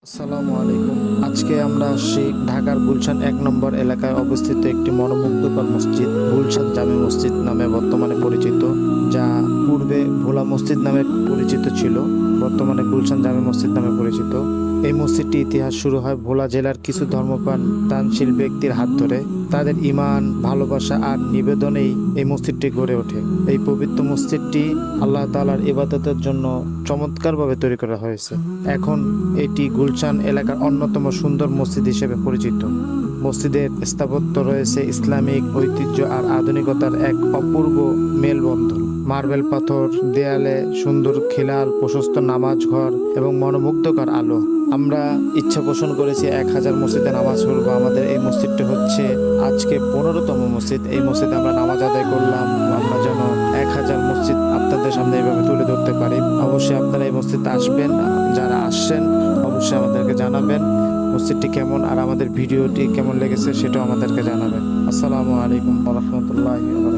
আসসালামু আলাইকুম। আজকে আমরা আসছি ঢাকার গুলশান ১ নম্বর এলাকায় অবস্থিত একটি মনোমুগ্ধকর মসজিদ গুলশান জামে মসজিদ নামে বর্তমানে পরিচিত, যা পূর্বে ভোলা মসজিদ নামে পরিচিত ছিল, বর্তমানে গুলশান জামে মসজিদ নামে পরিচিত। এই মসজিদটি ইতিহাস শুরু হয় ভোলা জেলার কিছু ধর্মপ্রাণ দানশীল ব্যক্তির হাত ধরে। তাদের ঈমান, ভালোবাসা আর নিবেদনেই এই মসজিদটি গড়ে ওঠে। এই পবিত্র মসজিদটি আল্লাহ তাআলার ইবাদতের জন্য চমৎকারভাবে তৈরি করা হয়েছে। এখন এটি গুলশান এলাকার অন্যতম সুন্দর মসজিদ হিসেবে পরিচিত। মসজিদের স্থাপত্য রয়েছে ইসলামিক ঐতিহ্য আর আধুনিকতার এক অপূর্ব মেলবন্ধন। মার্বেল পাথর, দেয়ালে সুন্দর খিলান, প্রশস্ত নামাজ ঘর এবং মনোমুগ্ধকর আলো। আমরা ইচ্ছা পোষণ করেছি ১,০০০ মসজিদে নামাজ পড়ব। আমাদের এই মসজিদটি হচ্ছে আজকে ১৫তম মসজিদ। এই মসজিদে আমরা নামাজ আদায় করলাম। আমরা যেন ১,০০০ মসজিদ আপনাদের সামনে এইভাবে তুলে ধরতে পারি। অবশ্যই আপনারা এই মসজিদে আসবেন। যারা আসছেন অবশ্যই আমাদেরকে জানাবেন মসজিদটি কেমন, আর আমাদের ভিডিওটি কেমন লেগেছে সেটাও আমাদেরকে জানাবেন। আসসালামু আলাইকুম ওয়া রাহমাতুল্লাহি ওয়া বারাকাতুহু।